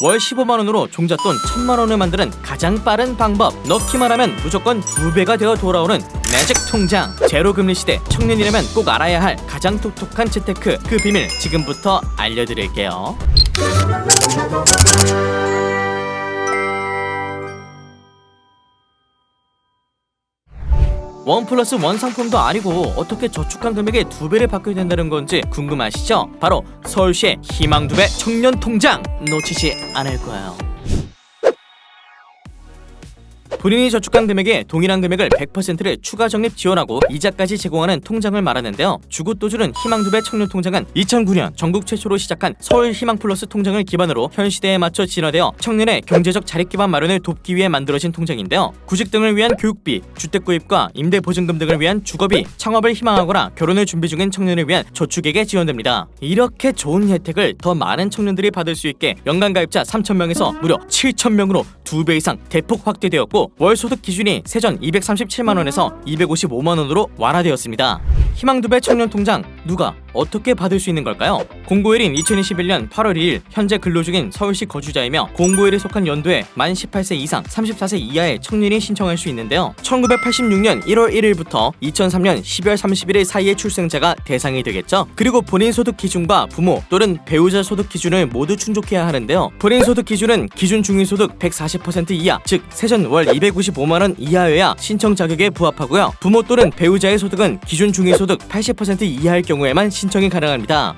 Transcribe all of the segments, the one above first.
월 15만원으로 종잣돈 1000만원을 만드는 가장 빠른 방법, 넣기만 하면 무조건 2배가 되어 돌아오는 매직 통장. 제로금리 시대 청년이라면 꼭 알아야 할 가장 똑똑한 재테크, 그 비밀 지금부터 알려드릴게요. 1+1 상품도 아니고 어떻게 저축한 금액의 2배를 받게 된다는 건지 궁금하시죠? 바로 서울시의 희망 2배 청년 통장, 놓치지 않을 거예요. 본인이 저축한 금액에 동일한 금액을 100%를 추가 적립 지원하고 이자까지 제공하는 통장을 말하는데요. 주고 또 주는 희망 2배 청년 통장은 2009년 전국 최초로 시작한 서울 희망 플러스 통장을 기반으로 현 시대에 맞춰 진화되어 청년의 경제적 자립 기반 마련을 돕기 위해 만들어진 통장인데요. 구직 등을 위한 교육비, 주택 구입과 임대 보증금 등을 위한 주거비, 창업을 희망하거나 결혼을 준비 중인 청년을 위한 저축액에 지원됩니다. 이렇게 좋은 혜택을 더 많은 청년들이 받을 수 있게 연간 가입자 3,000명에서 무려 7,000명으로 2배 이상 대폭 확대되었고, 월 소득 기준이 세전 237만원에서 255만원으로 완화되었습니다. 희망 2배 청년 통장, 누가 어떻게 받을 수 있는 걸까요? 공고일인 2021년 8월 2일 현재 근로 중인 서울시 거주자이며 공고일에 속한 연도에 만 18세 이상 34세 이하의 청년이 신청할 수 있는데요. 1986년 1월 1일부터 2003년 12월 31일 사이의 출생자가 대상이 되겠죠. 그리고 본인 소득 기준과 부모 또는 배우자 소득 기준을 모두 충족해야 하는데요. 본인 소득 기준은 기준 중위소득 140% 이하, 즉 세전 월 295만원 이하여야 신청 자격에 부합하고요. 부모 또는 배우자의 소득은 기준 중위소득 80% 이하일 경우에만 신청이 가능합니다.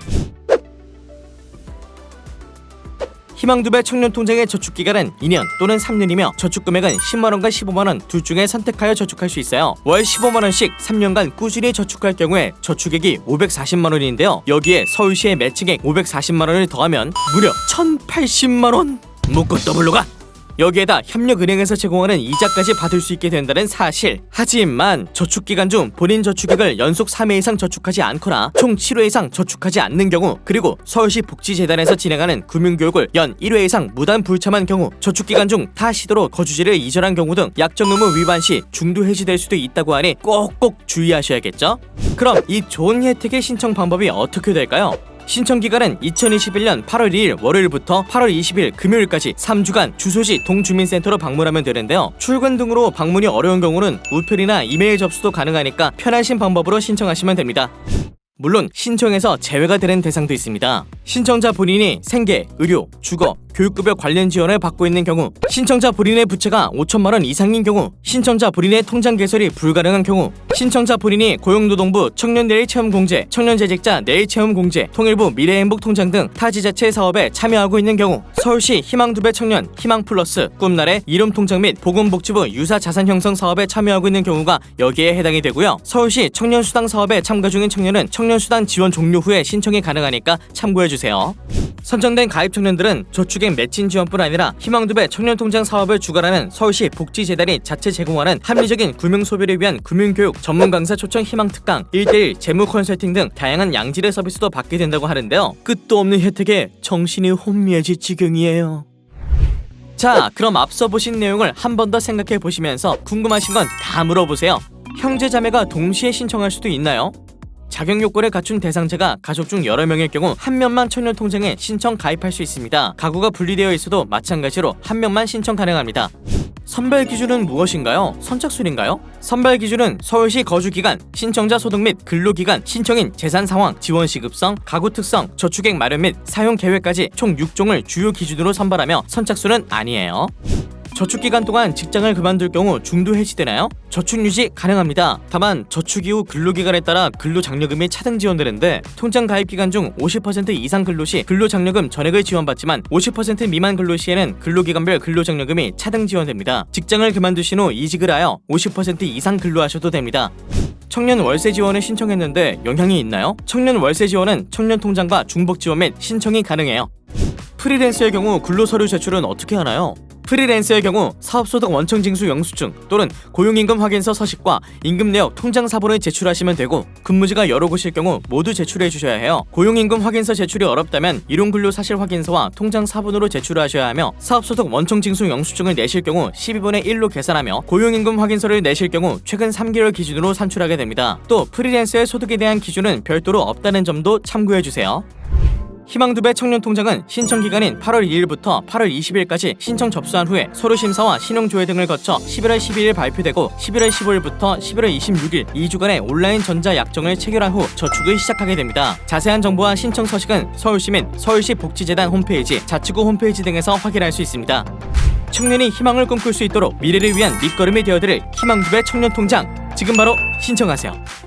희망 2배 청년 통장의 저축 기간은 2년 또는 3년이며 저축 금액은 10만원과 15만원 둘 중에 선택하여 저축할 수 있어요. 월 15만원씩 3년간 꾸준히 저축할 경우에 저축액이 540만원인데요. 여기에 서울시의 매칭액 540만원을 더하면 무려 1080만원! 묶고 더블로 가! 여기에다 협력은행에서 제공하는 이자까지 받을 수 있게 된다는 사실. 하지만 저축기간 중 본인 저축액을 연속 3회 이상 저축하지 않거나 총 7회 이상 저축하지 않는 경우, 그리고 서울시 복지재단에서 진행하는 금융교육을 연 1회 이상 무단 불참한 경우, 저축기간 중 타 시도로 거주지를 이전한 경우 등 약정 의무 위반 시 중도 해지될 수도 있다고 하니 꼭꼭 주의하셔야겠죠? 그럼 이 좋은 혜택의 신청 방법이 어떻게 될까요? 신청 기간은 2021년 8월 2일 월요일부터 8월 20일 금요일까지 3주간 주소지 동주민센터로 방문하면 되는데요. 출근 등으로 방문이 어려운 경우는 우편이나 이메일 접수도 가능하니까 편하신 방법으로 신청하시면 됩니다. 물론 신청에서 제외가 되는 대상도 있습니다. 신청자 본인이 생계, 의료, 주거, 교육급여 관련 지원을 받고 있는 경우, 신청자 본인의 부채가 5천만원 이상인 경우, 신청자 본인의 통장 개설이 불가능한 경우, 신청자 본인이 고용노동부 청년내일체험공제, 청년재직자 내일체험공제, 통일부 미래행복통장 등 타지자체 사업에 참여하고 있는 경우, 서울시 희망 2배 청년, 희망플러스, 꿈날의 이름통장 및 보건복지부 유사자산형성 사업에 참여하고 있는 경우가 여기에 해당이 되고요. 서울시 청년수당 사업에 참가 중인 청년은 청년수당 지원 종료 후에 신청이 가능하니까 참고해주세요. 선정된 가입 청년들은 저축액 매칭 지원뿐 아니라 희망 2배 청년통장 사업을 주관하는 서울시 복지재단이 자체 제공하는 합리적인 금융소비를 위한 금융교육, 전문 강사 초청 희망 특강, 1:1 재무 컨설팅 등 다양한 양질의 서비스도 받게 된다고 하는데요. 끝도 없는 혜택에 정신이 혼미해질 지경이에요. 자, 그럼 앞서 보신 내용을 한 번 더 생각해 보시면서 궁금하신 건 다 물어보세요. 형제 자매가 동시에 신청할 수도 있나요? 자격 요건을 갖춘 대상자가 가족 중 여러 명일 경우 한 명만 청년 통장에 신청 가입할 수 있습니다. 가구가 분리되어 있어도 마찬가지로 한 명만 신청 가능합니다. 선발 기준은 무엇인가요? 선착순인가요? 선발 기준은 서울시 거주기간, 신청자 소득 및 근로기간, 신청인 재산 상황, 지원 시급성, 가구 특성, 저축액 마련 및 사용 계획까지 총 6종을 주요 기준으로 선발하며 선착순은 아니에요. 저축기간 동안 직장을 그만둘 경우 중도 해지되나요? 저축 유지 가능합니다. 다만 저축 이후 근로기간에 따라 근로장려금이 차등 지원되는데, 통장 가입 기간 중 50% 이상 근로 시 근로장려금 전액을 지원받지만 50% 미만 근로 시에는 근로기간별 근로장려금이 차등 지원됩니다. 직장을 그만두신 후 이직을 하여 50% 이상 근로하셔도 됩니다. 청년 월세 지원을 신청했는데 영향이 있나요? 청년 월세 지원은 청년 통장과 중복 지원 및 신청이 가능해요. 프리랜서의 경우 근로서류 제출은 어떻게 하나요? 프리랜서의 경우 사업소득 원청징수 영수증 또는 고용임금 확인서 서식과 임금 내역 통장 사본을 제출하시면 되고, 근무지가 여러 곳일 경우 모두 제출해 주셔야 해요. 고용임금 확인서 제출이 어렵다면 일용근로사실 확인서와 통장 사본으로 제출하셔야 하며, 사업소득 원청징수 영수증을 내실 경우 12분의 1로 계산하며, 고용임금 확인서를 내실 경우 최근 3개월 기준으로 산출하게 됩니다. 또 프리랜서의 소득에 대한 기준은 별도로 없다는 점도 참고해 주세요. 희망2배 청년통장은 신청 기간인 8월 2일부터 8월 20일까지 신청 접수한 후에 서류 심사와 신용조회 등을 거쳐 11월 12일 발표되고 11월 15일부터 11월 26일 2주간의 온라인 전자약정을 체결한 후 저축을 시작하게 됩니다. 자세한 정보와 신청 서식은 서울시민 서울시 복지재단 홈페이지, 자치구 홈페이지 등에서 확인할 수 있습니다. 청년이 희망을 꿈꿀 수 있도록 미래를 위한 밑거름이 되어드릴 희망2배 청년통장, 지금 바로 신청하세요.